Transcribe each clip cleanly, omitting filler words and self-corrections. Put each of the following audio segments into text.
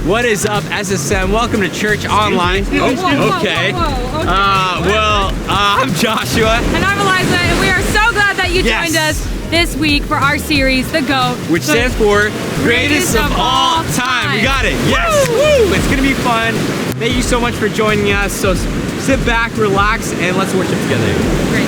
What is up, SSM? Welcome to Church Online. Okay. I'm Joshua. And I'm Eliza, and we are so glad that you joined us this week for our series, The GOAT. Which stands for Greatest of All Time. We got it. Yes. Woo! It's going to be fun. Thank you so much for joining us. So sit back, relax, and let's worship together. Great.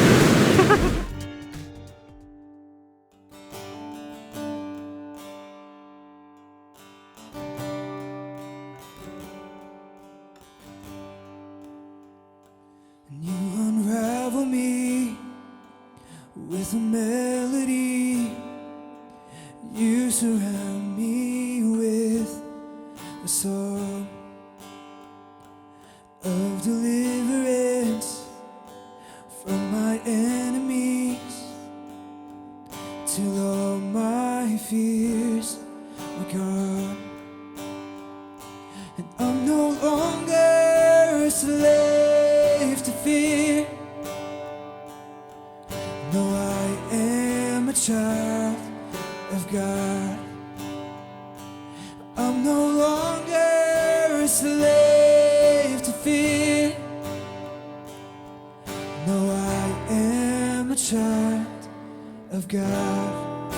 You unravel me with a melody. You surround me with a song of deliverance from my enemies, till all my fears are gone, and I'm no longer a slave to fear. No, I am a child of God. I'm no longer a slave to fear. No, I am a child of God.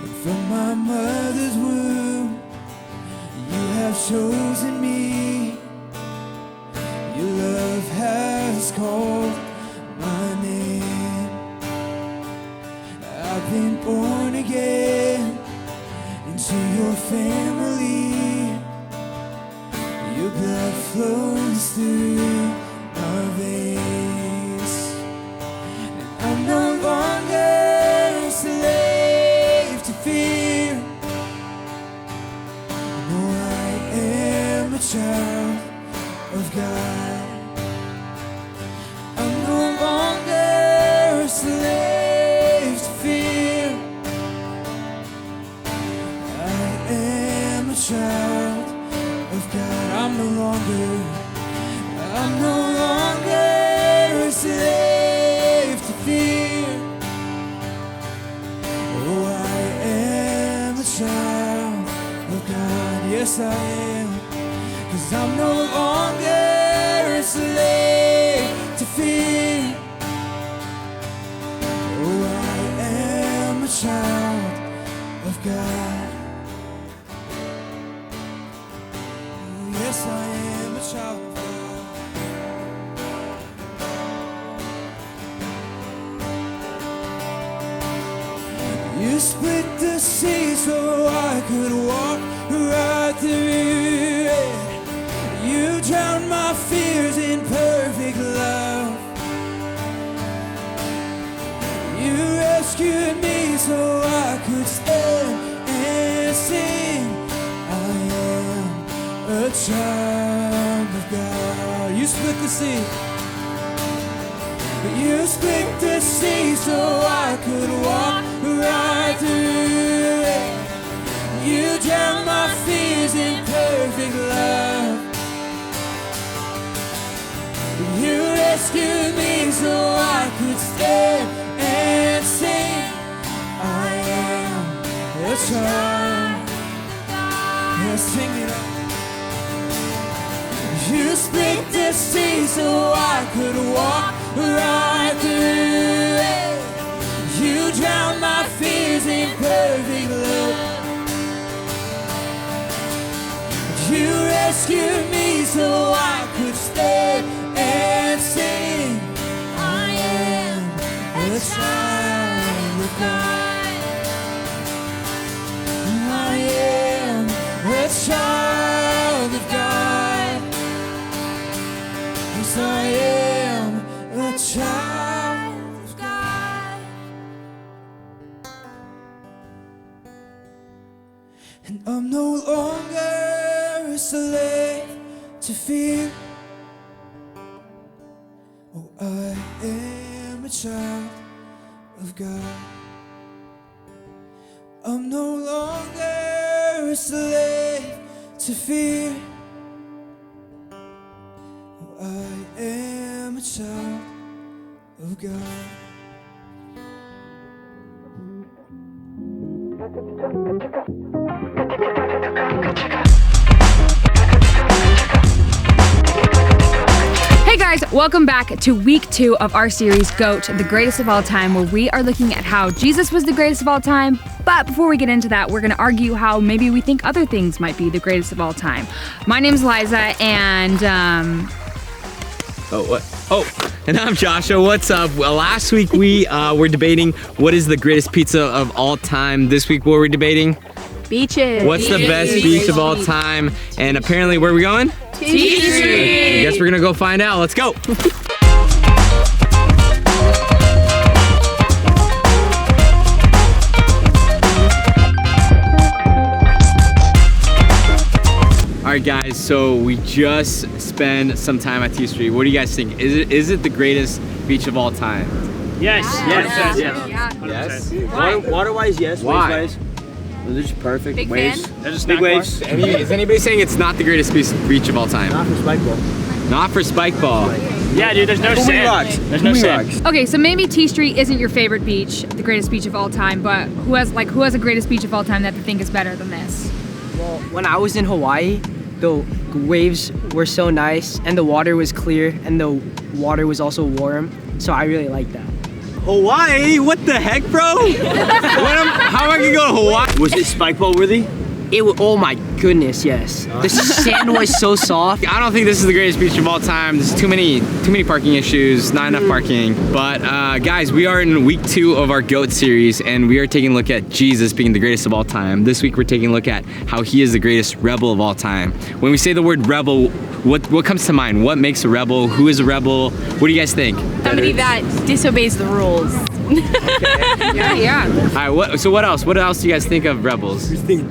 And from my mother's womb, you have chosen me. Your love has called my name. I've been born again into your family. Your blood flows through our veins. And I'm no longer a slave to fear. No, I am a child of God. I'm no longer a slave to fear. I am a child of God. I'm no longer a slave to fear. Oh, I am a child of God. Yes, I am. 'Cause I'm no longer a slave to fear. Oh, I am a child of God. Oh, yes, I am a child of God. You split the sea so I could walk right through it. You drowned my fears in perfect love. You rescued me so I could stand and sing. I am a child of God. You split the sea. You split the sea so I could walk right through it. You drowned my fears in perfect love. You rescued me so I could stand and sing. I am a child. Yeah, sing it out. You split the sea so I could walk right through it. You drowned my fears in perfect love. You rescued me so I could stand and sing. I am a child of God. I am a child of God. Yes, I am a child of God. And I'm no longer a slave to fear. Oh, I am a child of God. I'm no longer a slave to fear. Oh, I am a child of God. Hey guys, welcome back to week 2 of our series, GOAT, the greatest of all time, where we are looking at how Jesus was the greatest of all time. But before we get into that, we're going to argue how maybe we think other things might be the greatest of all time. My name's Liza, and and I'm Joshua. What's up? Well, last week we were debating what is the greatest pizza of all time. This week, what were we debating? beaches. What's the best beach of all time? And apparently, where are we going? T Street. I guess we're gonna go find out. Let's go. All right, guys, so we just spent some time at T Street. What do you guys think? Is it the greatest beach of all time? Yes. Yeah. Yes? Water-wise, yes. Why? Waves-wise, they're just perfect. Big waves. fan? There's a Big snack waves. Is anybody saying it's not the greatest beach of all time? Not for spike ball. Not for spike ball. bar. Yeah, dude. There's no Too many sand. rocks. There's Too no many sand. rocks. Okay, so maybe T Street isn't your favorite beach, the greatest beach of all time, but who has a greatest beach of all time that they think is better than this? Well, when I was in Hawaii, the waves were so nice and the water was clear and the water was also warm, so I really liked that. Hawaii? What the heck, bro? How am I gonna go to Hawaii? Was it spike ball worthy? Oh my goodness, yes. The sand was so soft. I don't think this is the greatest beach of all time. There's too many parking issues, not enough parking. But guys, we are in week 2 of our GOAT series, and we are taking a look at Jesus being the greatest of all time. This week we're taking a look at how he is the greatest rebel of all time. When we say the word rebel, what comes to mind? What makes a rebel? Who is a rebel? What do you guys think? Somebody that disobeys the rules. Yeah. All right, so what else? What else do you guys think of rebels? Radio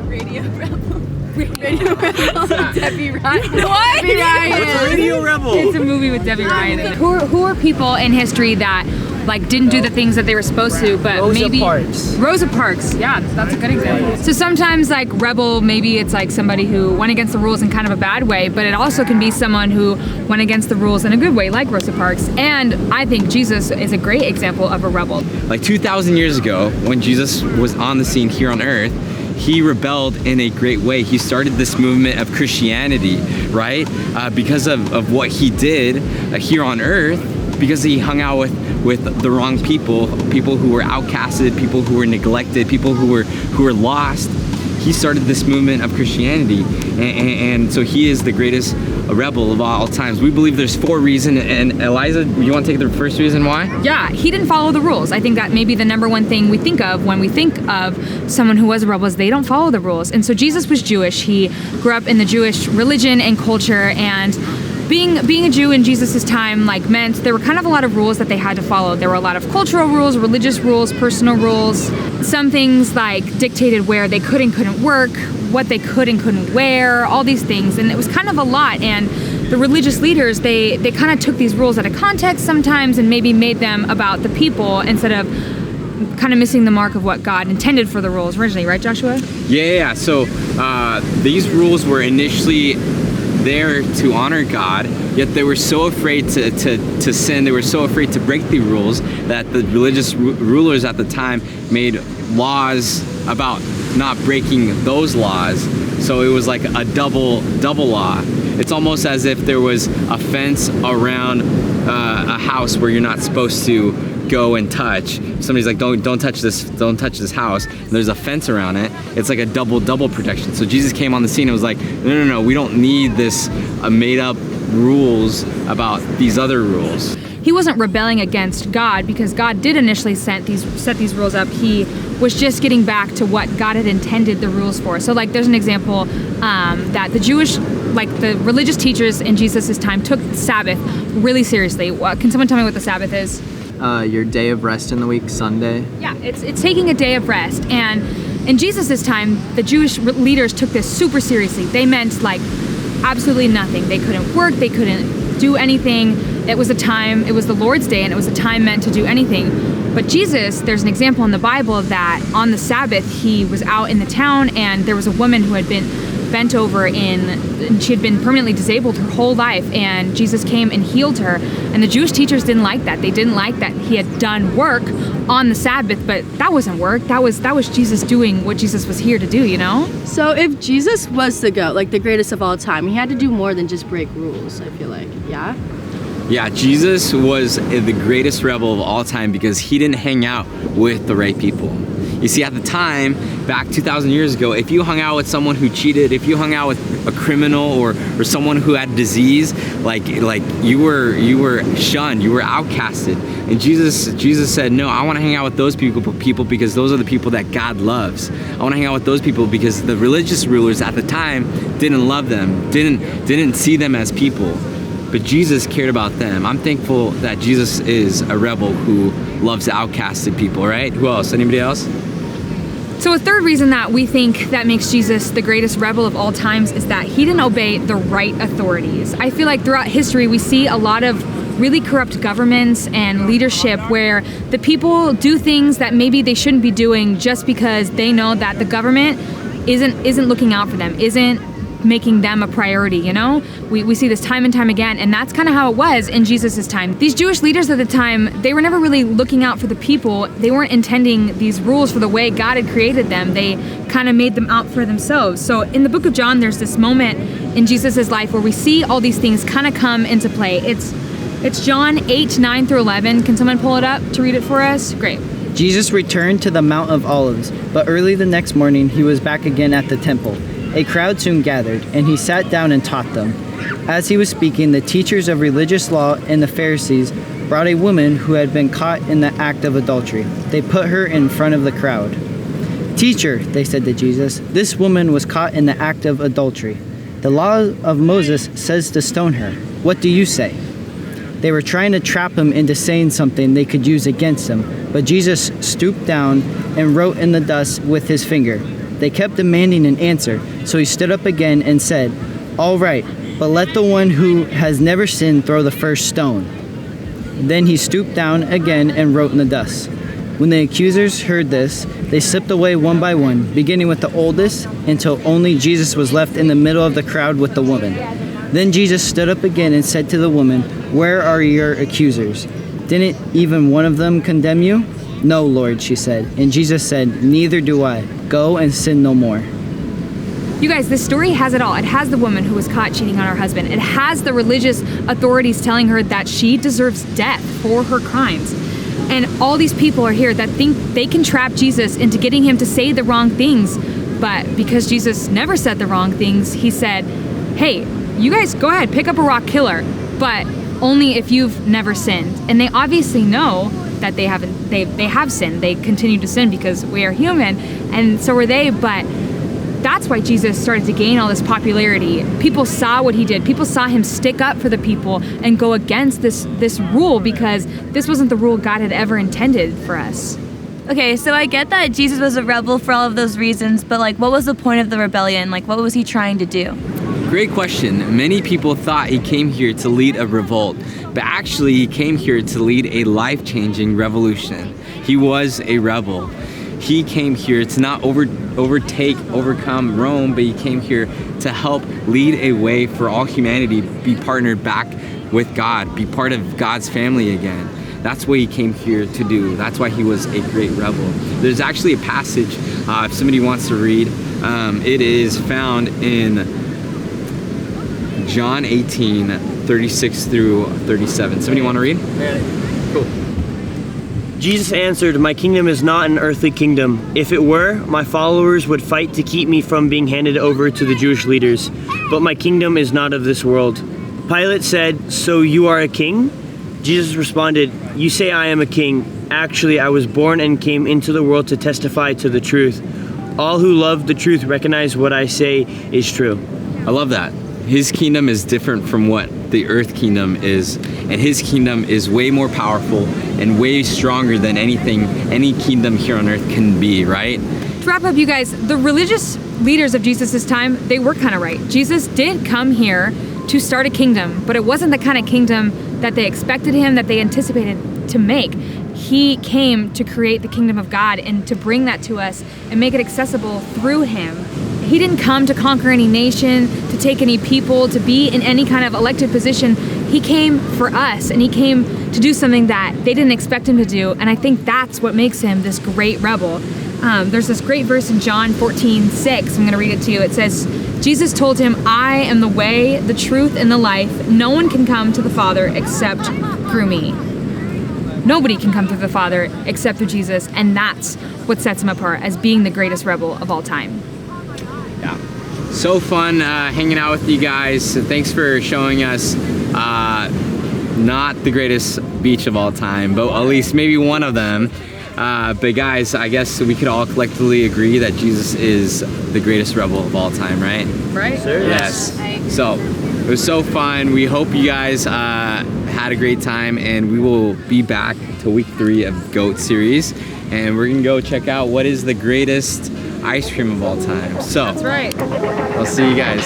rebel. Debbie Ryan. What? Debbie Ryan. Radio rebel. It's a movie with Debbie Ryan in it. Who are people in history that like didn't do the things that they were supposed to, but Rosa maybe Parks. Rosa Parks. Yeah, that's a good example. So sometimes like rebel, maybe it's like somebody who went against the rules in kind of a bad way, but it also can be someone who went against the rules in a good way, like Rosa Parks. And I think Jesus is a great example of a rebel. Like 2,000 years ago, when Jesus was on the scene here on earth, he rebelled in a great way. He started this movement of Christianity, right? Because of what he did here on earth, because he hung out with the wrong people who were outcasted, people who were neglected, people who were lost. He started this movement of Christianity, and so he is the greatest rebel of all times. We believe there's 4 reasons, and Eliza, you want to take the first reason why? Yeah, he didn't follow the rules. I think that may be the number one thing we think of when we think of someone who was a rebel is they don't follow the rules. And so Jesus was Jewish. He grew up in the Jewish religion and culture, and being a Jew in Jesus' time meant there were kind of a lot of rules that they had to follow. There were a lot of cultural rules, religious rules, personal rules. Some things dictated where they could and couldn't work, what they could and couldn't wear, all these things. And it was kind of a lot. And the religious leaders, they kind of took these rules out of context sometimes and maybe made them about the people instead of kind of missing the mark of what God intended for the rules originally, right, Joshua? Yeah. So these rules were initially there to honor God, yet they were so afraid to sin, they were so afraid to break the rules that the religious rulers at the time made laws about not breaking those laws. So it was like a double law. It's almost as if there was a fence around a house where you're not supposed to go and touch. Somebody's like, don't touch this house. And there's a fence around it. It's like a double protection. So Jesus came on the scene and was like, no, we don't need this made up rules about these other rules. He wasn't rebelling against God because God did initially set these rules up. He was just getting back to what God had intended the rules for. So there's an example that the Jewish, the religious teachers in Jesus' time took Sabbath really seriously. Can someone tell me what the Sabbath is? Your day of rest in the week, Sunday. Yeah, it's taking a day of rest. And in Jesus' time, the Jewish leaders took this super seriously. They meant absolutely nothing. They couldn't work, they couldn't do anything. It was the Lord's day, and it was a time meant to do anything. But Jesus, there's an example in the Bible of that on the Sabbath, he was out in the town, and there was a woman who had been bent over and she had been permanently disabled her whole life, and Jesus came and healed her. And the Jewish teachers didn't like that. They didn't like that he had done work on the Sabbath, but that wasn't work. That was Jesus doing what Jesus was here to do, you know? So if Jesus was the GOAT, like the greatest of all time, he had to do more than just break rules, I feel like, yeah? Yeah, Jesus was the greatest rebel of all time because he didn't hang out with the right people. You see, at the time, back 2,000 years ago, if you hung out with someone who cheated, if you hung out with a criminal or someone who had disease, like you were shunned, you were outcasted. And Jesus said, no, I want to hang out with those people because those are the people that God loves. I want to hang out with those people because the religious rulers at the time didn't love them, didn't see them as people. But Jesus cared about them. I'm thankful that Jesus is a rebel who loves the outcasted people, right? Who else? Anybody else? So a third reason that we think that makes Jesus the greatest rebel of all times is that he didn't obey the right authorities. I feel like throughout history we see a lot of really corrupt governments and leadership where the people do things that maybe they shouldn't be doing just because they know that the government isn't looking out for them, isn't making them a priority, you know? We see this time and time again, and that's kind of how it was in Jesus' time. These Jewish leaders at the time, they were never really looking out for the people. They weren't intending these rules for the way God had created them. They kind of made them out for themselves. So in the book of John, there's this moment in Jesus' life where we see all these things kind of come into play. It's John 8:9-11. Can someone pull it up to read it for us? Great. Jesus returned to the Mount of Olives, but early the next morning he was back again at the temple. A crowd soon gathered, and he sat down and taught them. As he was speaking, the teachers of religious law and the Pharisees brought a woman who had been caught in the act of adultery. They put her in front of the crowd. "Teacher," they said to Jesus, "this woman was caught in the act of adultery. The law of Moses says to stone her. What do you say?" They were trying to trap him into saying something they could use against him, but Jesus stooped down and wrote in the dust with his finger. They kept demanding an answer, so he stood up again and said, "All right, but let the one who has never sinned throw the first stone." Then he stooped down again and wrote in the dust. When the accusers heard this, they slipped away one by one, beginning with the oldest, until only Jesus was left in the middle of the crowd with the woman. Then Jesus stood up again and said to the woman, "Where are your accusers? Didn't even one of them condemn you?" "No, Lord," she said. And Jesus said, "Neither do I. Go and sin no more." You guys, this story has it all. It has the woman who was caught cheating on her husband. It has the religious authorities telling her that she deserves death for her crimes. And all these people are here that think they can trap Jesus into getting him to say the wrong things. But because Jesus never said the wrong things, he said, hey, you guys go ahead, pick up a rock, kill her, but only if you've never sinned. And they obviously know that they have sinned. They continue to sin because we are human, and so are they, but that's why Jesus started to gain all this popularity. People saw what he did. People saw him stick up for the people and go against this rule, because this wasn't the rule God had ever intended for us. Okay, so I get that Jesus was a rebel for all of those reasons, but like, what was the point of the rebellion? Like, what was he trying to do? Great question. Many people thought he came here to lead a revolt, but actually he came here to lead a life-changing revolution. He was a rebel. He came here to not overcome Rome, but he came here to help lead a way for all humanity, be partnered back with God, be part of God's family again. That's what he came here to do. That's why he was a great rebel. There's actually a passage, if somebody wants to read, it is found in John 18:36-37. Somebody want to read? Cool. Jesus answered, "My kingdom is not an earthly kingdom. If it were, my followers would fight to keep me from being handed over to the Jewish leaders. But my kingdom is not of this world." Pilate said, "So you are a king?" Jesus responded, "You say I am a king. Actually, I was born and came into the world to testify to the truth. All who love the truth recognize what I say is true." I love that. His kingdom is different from what the earth kingdom is, and his kingdom is way more powerful and way stronger than any kingdom here on earth can be, right? To wrap up, you guys, the religious leaders of Jesus' time, they were kind of right. Jesus did come here to start a kingdom, but it wasn't the kind of kingdom that they expected him, that they anticipated to make. He came to create the kingdom of God and to bring that to us and make it accessible through him. he didn't come to conquer any nation, to take any people, to be in any kind of elected position. He came for us, and he came to do something that they didn't expect him to do. And I think that's what makes him this great rebel. There's this great verse in John 14:6. I'm going to read it to you. It says, Jesus told him, I am the way, the truth, and the life. No one can come to the Father except through me. Nobody can come to the Father except through Jesus, and that's what sets him apart as being the greatest rebel of all time. Yeah. So fun hanging out with you guys. So thanks for showing us not the greatest beach of all time, but at least maybe one of them. But guys, I guess we could all collectively agree that Jesus is the greatest rebel of all time, right? Right? Sure. Yes. So it was so fun. We hope you guys had a great time, and we will be back to week 3 of GOAT series, and we're gonna go check out what is the greatest ice cream of all time. So That's right. I'll see you guys.